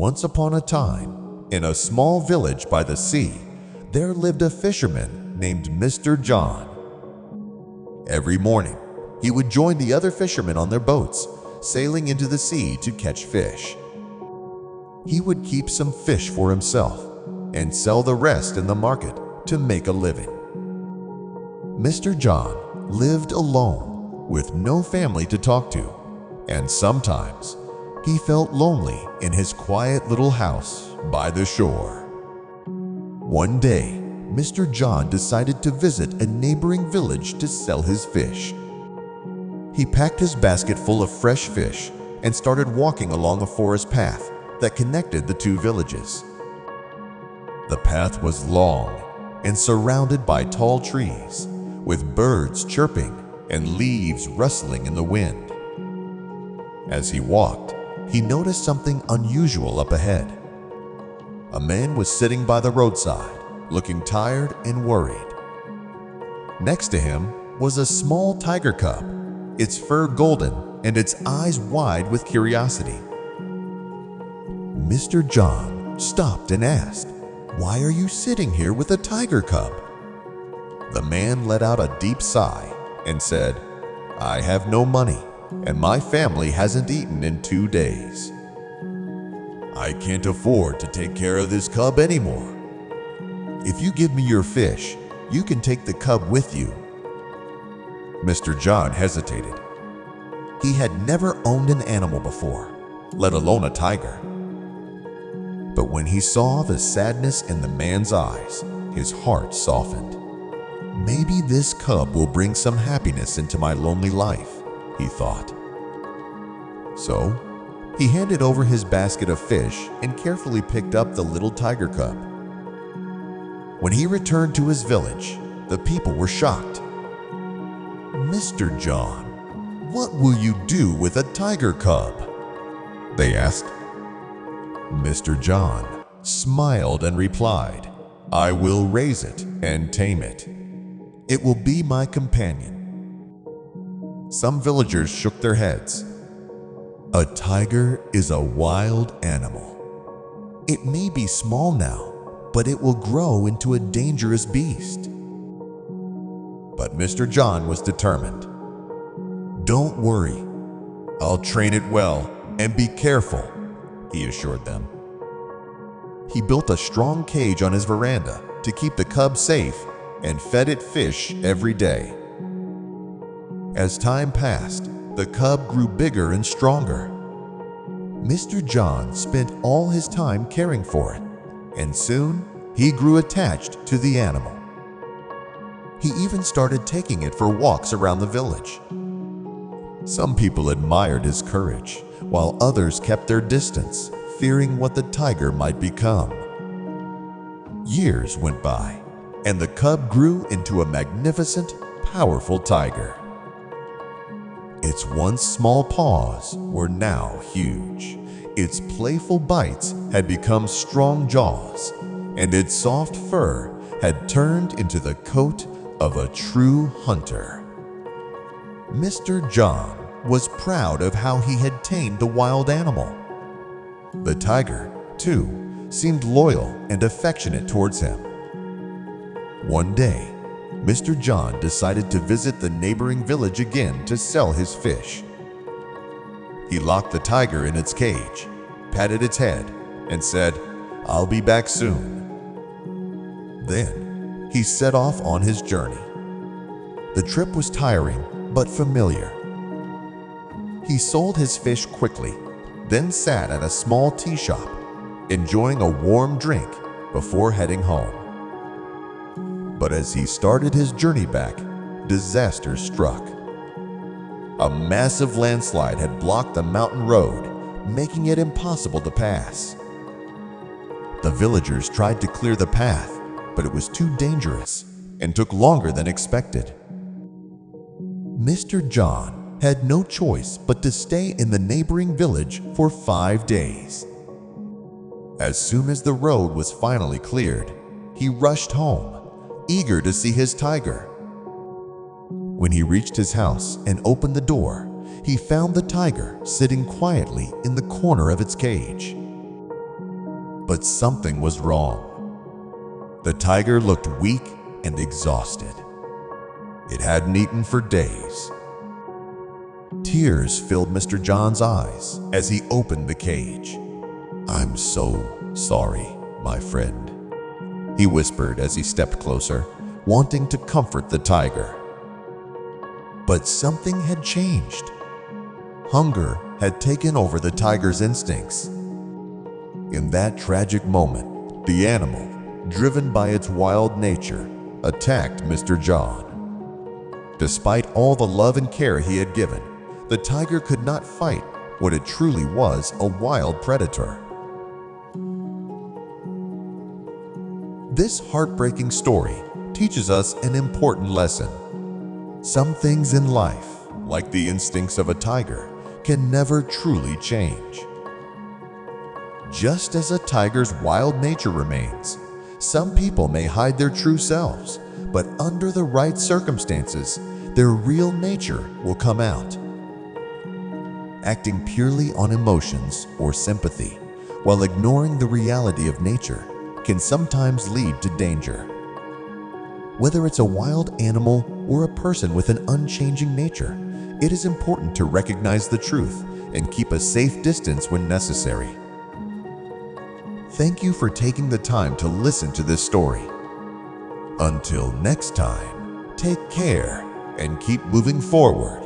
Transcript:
Once upon a time, in a small village by the sea, there lived a fisherman named Mr. John. Every morning, he would join the other fishermen on their boats, sailing into the sea to catch fish. He would keep some fish for himself and sell the rest in the market to make a living. Mr. John lived alone with no family to talk to, and sometimes he felt lonely in his quiet little house by the shore. One day, Mr. John decided to visit a neighboring village to sell his fish. He packed his basket full of fresh fish and started walking along a forest path that connected the two villages. The path was long and surrounded by tall trees, with birds chirping and leaves rustling in the wind. As he walked, he noticed something unusual up ahead. A man was sitting by the roadside, looking tired and worried. Next to him was a small tiger cub, its fur golden and its eyes wide with curiosity. Mr. John stopped and asked, "Why are you sitting here with a tiger cub?" The man let out a deep sigh and said, "I have no money, and my family hasn't eaten in 2 days. I can't afford to take care of this cub anymore. If you give me your fish, you can take the cub with you." Mr. John hesitated. He had never owned an animal before, let alone a tiger. But when he saw the sadness in the man's eyes, his heart softened. "Maybe this cub will bring some happiness into my lonely life," he thought. So, he handed over his basket of fish and carefully picked up the little tiger cub. When he returned to his village, the people were shocked. "Mr. John, what will you do with a tiger cub?" they asked. Mr. John smiled and replied, "I will raise it and tame it. It will be my companion." Some villagers shook their heads. "A tiger is a wild animal. It may be small now, but it will grow into a dangerous beast." But Mr. John was determined. "Don't worry, I'll train it well and be careful," he assured them. He built a strong cage on his veranda to keep the cub safe and fed it fish every day. As time passed, the cub grew bigger and stronger. Mr. John spent all his time caring for it, and soon he grew attached to the animal. He even started taking it for walks around the village. Some people admired his courage, while others kept their distance, fearing what the tiger might become. Years went by, and the cub grew into a magnificent, powerful tiger. Its once small paws were now huge. Its playful bites had become strong jaws, and its soft fur had turned into the coat of a true hunter. Mr. John was proud of how he had tamed the wild animal. The tiger, too, seemed loyal and affectionate towards him. One day, Mr. John decided to visit the neighboring village again to sell his fish. He locked the tiger in its cage, patted its head, and said, "I'll be back soon." Then, he set off on his journey. The trip was tiring but familiar. He sold his fish quickly, then sat at a small tea shop, enjoying a warm drink before heading home. But as he started his journey back, disaster struck. A massive landslide had blocked the mountain road, making it impossible to pass. The villagers tried to clear the path, but it was too dangerous and took longer than expected. Mr. John had no choice but to stay in the neighboring village for 5 days. As soon as the road was finally cleared, he rushed home, eager to see his tiger. When he reached his house and opened the door, he found the tiger sitting quietly in the corner of its cage. But something was wrong. The tiger looked weak and exhausted. It hadn't eaten for days. Tears filled Mr. John's eyes as he opened the cage. "I'm so sorry, my friend," he whispered as he stepped closer, wanting to comfort the tiger. But something had changed. Hunger had taken over the tiger's instincts. In that tragic moment, the animal, driven by its wild nature, attacked Mr. John. Despite all the love and care he had given, the tiger could not fight what it truly was, a wild predator. This heartbreaking story teaches us an important lesson. Some things in life, like the instincts of a tiger, can never truly change. Just as a tiger's wild nature remains, some people may hide their true selves, but under the right circumstances, their real nature will come out. Acting purely on emotions or sympathy, while ignoring the reality of nature, can sometimes lead to danger. Whether it's a wild animal or a person with an unchanging nature, it is important to recognize the truth and keep a safe distance when necessary. Thank you for taking the time to listen to this story. Until next time, take care and keep moving forward.